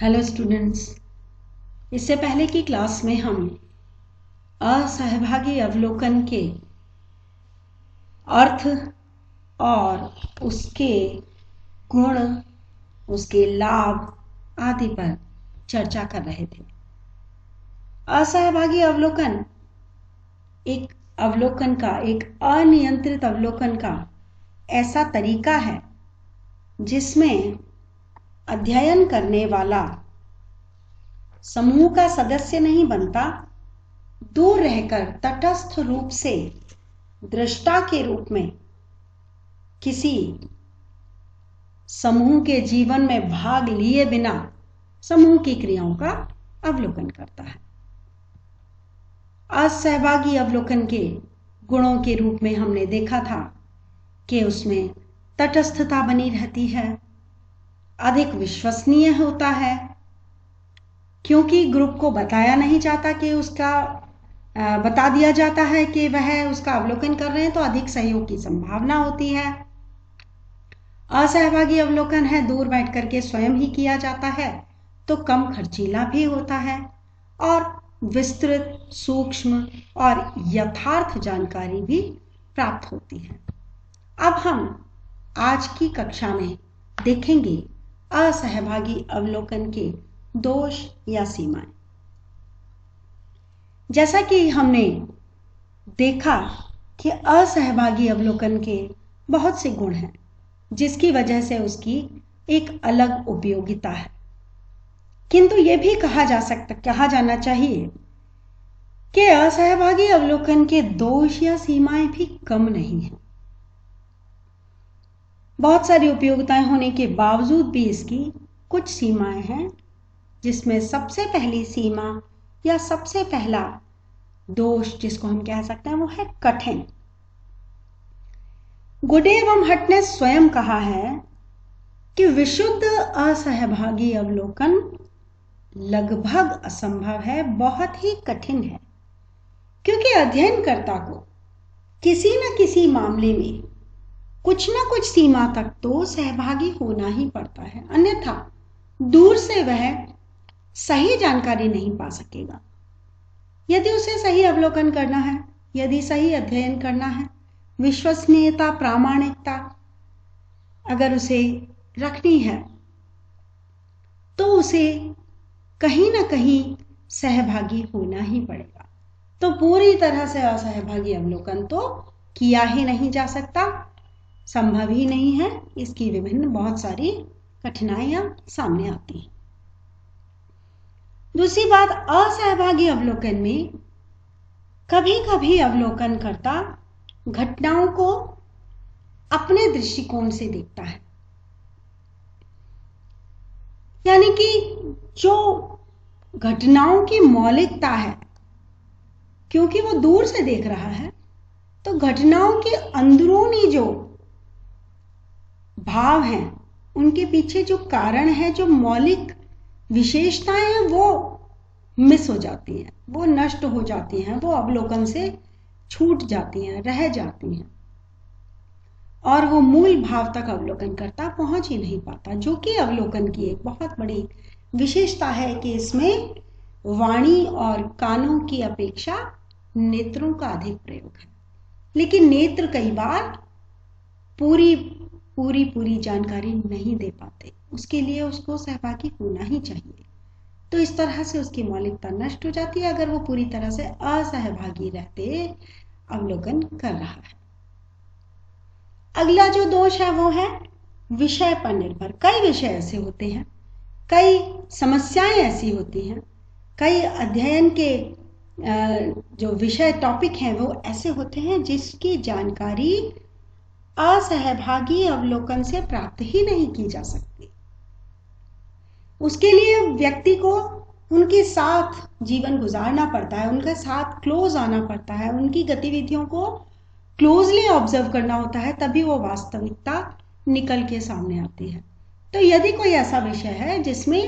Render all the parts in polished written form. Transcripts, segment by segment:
Hello students. इससे पहले की क्लास में हम असहभागी अवलोकन के अर्थ और उसके गुण, उसके लाभ आदि पर चर्चा कर रहे थे। असहभागी अवलोकन एक अनियंत्रित अवलोकन का ऐसा तरीका है जिसमें अध्ययन करने वाला समूह का सदस्य नहीं बनता, दूर रहकर तटस्थ रूप से दृष्टा के रूप में किसी समूह के जीवन में भाग लिए बिना समूह की क्रियाओं का अवलोकन करता है। असहभागी अवलोकन के गुणों के रूप में हमने देखा था कि उसमें तटस्थता बनी रहती है, अधिक विश्वसनीय होता है क्योंकि ग्रुप को बताया नहीं जाता कि बता दिया जाता है कि वह उसका अवलोकन कर रहे हैं, तो अधिक सहयोग की संभावना होती है। असहभागी अवलोकन है दूर बैठ करके स्वयं ही किया जाता है, तो कम खर्चीला भी होता है और विस्तृत, सूक्ष्म और यथार्थ जानकारी भी प्राप्त होती है। अब हम आज की कक्षा में देखेंगे असहभागी अवलोकन के दोष या सीमाएं। जैसा कि हमने देखा कि असहभागी अवलोकन के बहुत से गुण हैं जिसकी वजह से उसकी एक अलग उपयोगिता है, किंतु यह भी कहा जाना चाहिए कि असहभागी अवलोकन के दोष या सीमाएं भी कम नहीं हैं। बहुत सारी उपयोगिताएं होने के बावजूद भी इसकी कुछ सीमाएं हैं, जिसमें सबसे पहली सीमा या सबसे पहला दोष जिसको हम कह सकते हैं वो है कठिन। गुडे एवं हट ने स्वयं कहा है कि विशुद्ध असहभागी अवलोकन लगभग असंभव है, बहुत ही कठिन है, क्योंकि अध्ययनकर्ता को किसी न किसी मामले में कुछ न कुछ सीमा तक तो सहभागी होना ही पड़ता है, अन्यथा दूर से वह सही जानकारी नहीं पा सकेगा। यदि उसे सही अवलोकन करना है, यदि सही अध्ययन करना है, विश्वसनीयता, प्रामाणिकता अगर उसे रखनी है, तो उसे कहीं ना कहीं सहभागी होना ही पड़ेगा। तो पूरी तरह से असहभागी अवलोकन तो किया ही नहीं जा सकता, संभव ही नहीं है। इसकी विभिन्न बहुत सारी कठिनाइयां सामने आती हैं। दूसरी बात, असहभागी अवलोकन में कभी कभी अवलोकनकर्ता घटनाओं को अपने दृष्टिकोण से देखता है, यानी कि जो घटनाओं की मौलिकता है, क्योंकि वो दूर से देख रहा है, तो घटनाओं के अंदरूनी जो भाव हैं, उनके पीछे जो कारण है, जो मौलिक विशेषताएं हैं, वो मिस हो जाती हैं, वो नष्ट हो जाती हैं, वो अवलोकन से छूट जाती हैं, रह जाती हैं, और वो मूल भाव तक अवलोकनकर्ता पहुंच ही नहीं पाता, जो कि अवलोकन की एक बहुत बड़ी विशेषता है कि इसमें वाणी और कानों की अपेक्षा नेत्रों का अधिक प्रयोग है। लेकिन नेत्र कई बार पूरी जानकारी नहीं दे पाते, उसके लिए उसको सहभागी होना ही चाहिए। तो इस तरह से उसकी मौलिकता नष्ट हो जाती है अगर वो पूरी तरह से असहभागी रहते अवलोकन कर रहा है। अगला जो दोष है वो है विषय पर निर्भर। कई विषय ऐसे होते हैं, कई समस्याएं ऐसी होती हैं, कई अध्ययन के जो विषय टॉपिक हैं वो ऐसे होते हैं जिसकी जानकारी असहभागी अवलोकन से प्राप्त ही नहीं की जा सकती। उसके लिए व्यक्ति को उनके साथ जीवन गुजारना पड़ता है, उनके साथ क्लोज आना पड़ता है, उनकी गतिविधियों को क्लोजली ऑब्जर्व करना होता है, तभी वो वास्तविकता निकल के सामने आती है। तो यदि कोई ऐसा विषय है जिसमें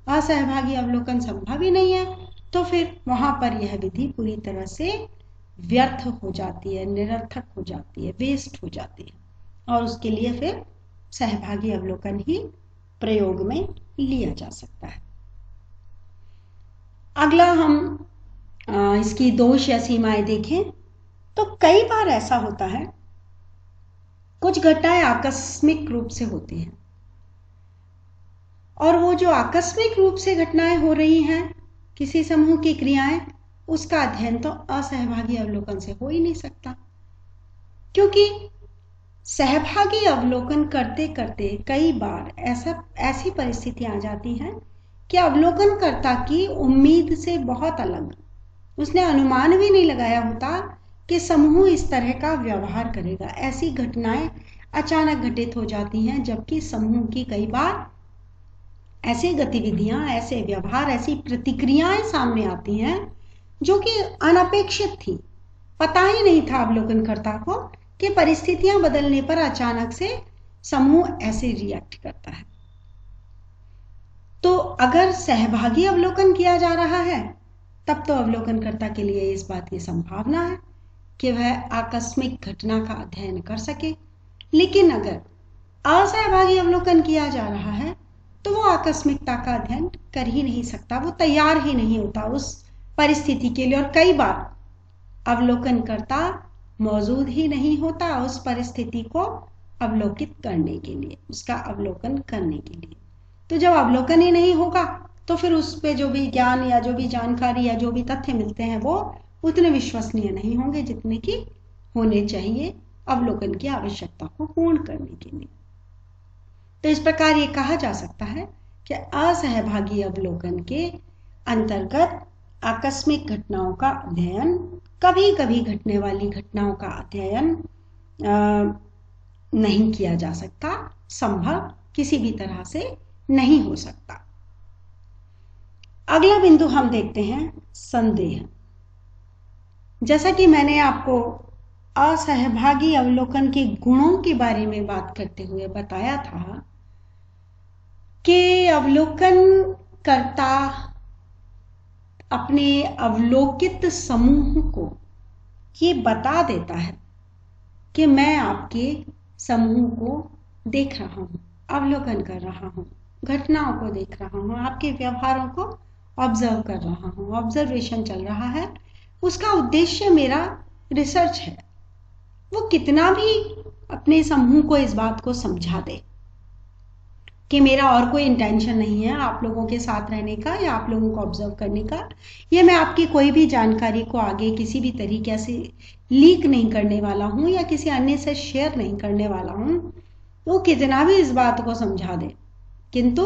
असहभागी अवलोकन संभव ही नहीं है, तो फिर वहां पर यह विधि पूरी तरह से व्यर्थ हो जाती है, निरर्थक हो जाती है, वेस्ट हो जाती है, और उसके लिए फिर सहभागी अवलोकन ही प्रयोग में लिया जा सकता है। अगला हम इसकी दोष या सीमाएं देखें तो कई बार ऐसा होता है, कुछ घटनाएं आकस्मिक रूप से होती हैं और वो जो आकस्मिक रूप से घटनाएं हो रही हैं, किसी समूह की क्रियाएं, उसका अध्ययन तो असहभागी अवलोकन से हो ही नहीं सकता, क्योंकि सहभागी अवलोकन करते करते कई बार ऐसी परिस्थितियां आ जाती हैं कि अवलोकनकर्ता की उम्मीद से बहुत अलग, उसने अनुमान भी नहीं लगाया होता कि समूह इस तरह का व्यवहार करेगा। ऐसी घटनाएं अचानक घटित हो जाती हैं, जबकि समूह की कई बार ऐसी गतिविधियां, ऐसे व्यवहार, ऐसी प्रतिक्रियाएं सामने आती हैं जो कि अनपेक्षित थी। पता ही नहीं था अवलोकनकर्ता को कि परिस्थितियां बदलने पर अचानक से समूह ऐसे रिएक्ट करता है। तो अगर सहभागी अवलोकन किया जा रहा है, तब तो अवलोकनकर्ता के लिए इस बात की संभावना है कि वह आकस्मिक घटना का अध्ययन कर सके। लेकिन अगर असहभागी अवलोकन किया जा रहा है, तो वो आकस्मिकता का अध्ययन कर ही नहीं सकता, वो तैयार ही नहीं होता उस परिस्थिति के लिए। और कई बार अवलोकनकर्ता मौजूद ही नहीं होता उस परिस्थिति को अवलोकित करने के लिए, उसका अवलोकन करने के लिए। तो जब अवलोकन ही नहीं होगा, तो फिर उस पे जो भी ज्ञान या जो भी जानकारी या जो भी तथ्य मिलते हैं, वो उतने विश्वसनीय नहीं होंगे जितने कि होने चाहिए अवलोकन की आवश्यकता को पूर्ण करने के लिए। तो इस प्रकार ये कहा जा सकता है कि असहभागी अवलोकन के अंतर्गत आकस्मिक घटनाओं का अध्ययन, कभी कभी घटने वाली घटनाओं का अध्ययन नहीं किया जा सकता, संभव किसी भी तरह से नहीं हो सकता। अगला बिंदु हम देखते हैं संदेह। जैसा कि मैंने आपको असहभागी अवलोकन के गुणों के बारे में बात करते हुए बताया था कि अवलोकन कर्ता अपने अवलोकित समूह को ये बता देता है कि मैं आपके समूह को देख रहा हूं, अवलोकन कर रहा हूं, घटनाओं को देख रहा हूं, आपके व्यवहारों को ऑब्जर्व कर रहा हूं, ऑब्जर्वेशन चल रहा है। उसका उद्देश्य मेरा रिसर्च है। वो कितना भी अपने समूह को इस बात को समझा दे कि मेरा और कोई इंटेंशन नहीं है आप लोगों के साथ रहने का या आप लोगों को ऑब्जर्व करने का, ये मैं आपकी कोई भी जानकारी को आगे किसी भी तरीके से लीक नहीं करने वाला हूं या किसी अन्य से शेयर नहीं करने वाला हूं, वो कितना भी इस बात को समझा दे, किंतु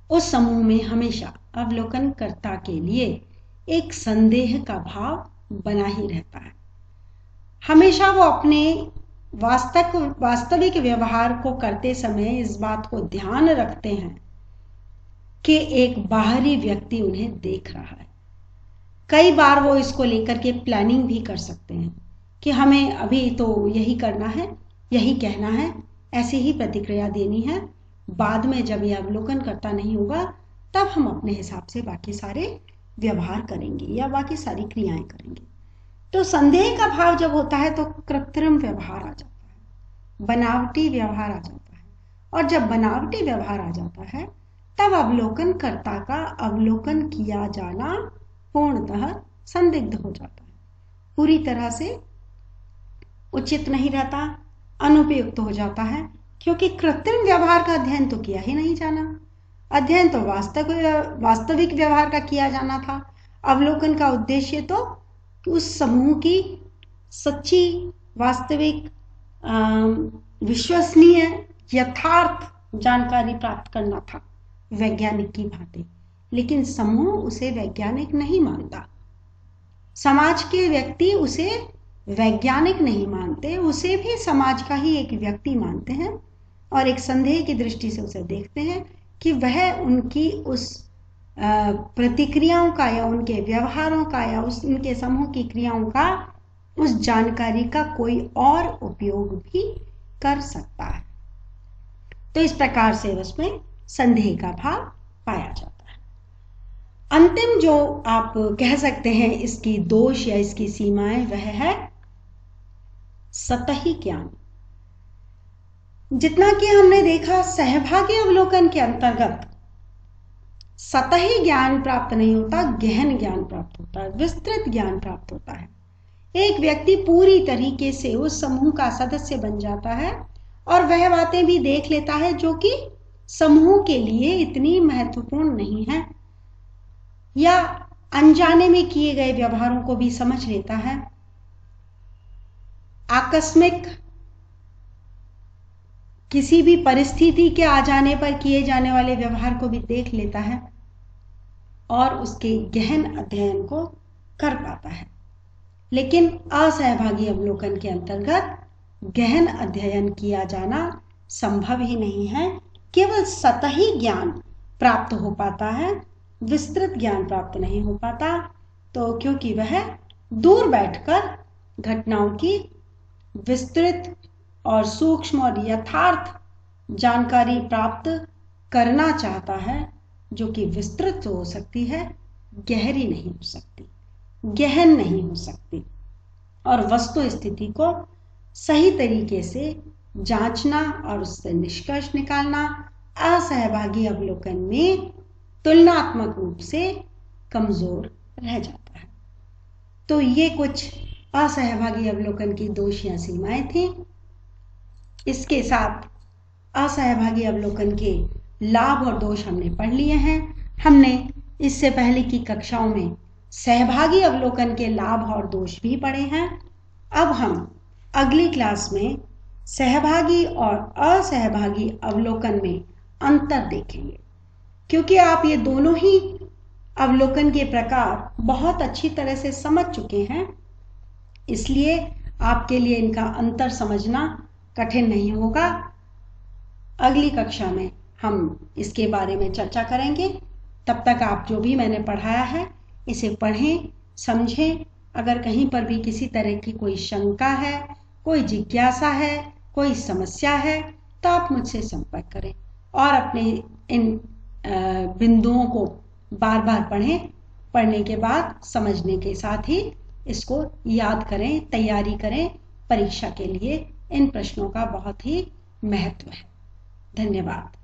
उस समूह में हमेशा अवलोकनकर्ता के लिए एक संदेह का भाव बना ही रहता है। हमेशा वो अपने वास्तविक व्यवहार को करते समय इस बात को ध्यान रखते हैं कि एक बाहरी व्यक्ति उन्हें देख रहा है। कई बार वो इसको लेकर के प्लानिंग भी कर सकते हैं कि हमें अभी तो यही करना है, यही कहना है, ऐसी ही प्रतिक्रिया देनी है, बाद में जब यह अवलोकन करता नहीं होगा तब हम अपने हिसाब से बाकी सारे व्यवहार करेंगे या बाकी सारी क्रियाएं करेंगे। तो संदेह का भाव जब होता है तो कृत्रिम व्यवहार आ जाता है, बनावटी व्यवहार आ जाता है। और जब बनावटी व्यवहार आ जाता है तब अवलोकनकर्ता का अवलोकन किया जाना पूर्णतः संदिग्ध हो जाता है, पूरी तरह से उचित नहीं रहता, अनुपयुक्त हो जाता है, क्योंकि कृत्रिम व्यवहार का अध्ययन तो किया ही नहीं जाना, अध्ययन तो वास्तविक व्यवहार का किया जाना था। अवलोकन का उद्देश्य तो उस समूह की सच्ची, वास्तविक, विश्वसनीय, यथार्थ जानकारी प्राप्त करना था, वैज्ञानिक की भांति। लेकिन समूह उसे वैज्ञानिक नहीं मानता, समाज के व्यक्ति उसे वैज्ञानिक नहीं मानते, उसे भी समाज का ही एक व्यक्ति मानते हैं और एक संदेह की दृष्टि से उसे देखते हैं कि वह उनकी उस प्रतिक्रियाओं का या उनके व्यवहारों का या उनके समूह की क्रियाओं का, उस जानकारी का कोई और उपयोग भी कर सकता है। तो इस प्रकार से उसमें संदेह का भाव पाया जाता है। अंतिम जो आप कह सकते हैं इसकी दोष या इसकी सीमाएं, वह है सतही ज्ञान। जितना कि हमने देखा सहभागी अवलोकन के अंतर्गत सतही ज्ञान प्राप्त नहीं होता, गहन ज्ञान प्राप्त होता है, विस्तृत ज्ञान प्राप्त होता है। एक व्यक्ति पूरी तरीके से उस समूह का सदस्य बन जाता है और वह बातें भी देख लेता है जो कि समूह के लिए इतनी महत्वपूर्ण नहीं है, या अनजाने में किए गए व्यवहारों को भी समझ लेता है, आकस्मिक किसी भी परिस्थिति के आ जाने पर किए जाने वाले व्यवहार को भी देख लेता है और उसके गहन अध्ययन को कर पाता है। लेकिन असहभागी अवलोकन के अंतर्गत गहन अध्ययन किया जाना संभव ही नहीं है। केवल सतही ज्ञान प्राप्त हो पाता है, विस्तृत ज्ञान प्राप्त नहीं हो पाता। तो क्योंकि वह दूर बैठकर घटनाओं की विस्तृत और सूक्ष्म और यथार्थ जानकारी प्राप्त करना चाहता है, जो कि विस्तृत हो सकती है, गहरी नहीं हो सकती, गहन नहीं हो सकती। और वस्तु स्थिति को सही तरीके से जांचना और उससे निष्कर्ष निकालना असहभागी अवलोकन में तुलनात्मक रूप से कमजोर रह जाता है। तो ये कुछ असहभागी अवलोकन की दोष या सीमाएं थी। इसके साथ असहभागी अवलोकन के लाभ और दोष हमने पढ़ लिए हैं। हमने इससे पहले की कक्षाओं में सहभागी अवलोकन के लाभ और दोष भी पढ़े हैं। अब हम अगली क्लास में सहभागी और असहभागी अवलोकन में अंतर देखेंगे, क्योंकि आप ये दोनों ही अवलोकन के प्रकार बहुत अच्छी तरह से समझ चुके हैं, इसलिए आपके लिए इनका अंतर समझना कठिन नहीं होगा। अगली कक्षा में हम इसके बारे में चर्चा करेंगे। तब तक आप जो भी मैंने पढ़ाया है इसे पढ़ें, समझें। अगर कहीं पर भी किसी तरह की कोई शंका है, कोई जिज्ञासा है, कोई समस्या है, तो आप मुझसे संपर्क करें और अपने इन बिंदुओं को बार बार पढ़ें। पढ़ने के बाद समझने के साथ ही इसको याद करें, तैयारी करें परीक्षा के लिए। इन प्रश्नों का बहुत ही महत्व है। धन्यवाद।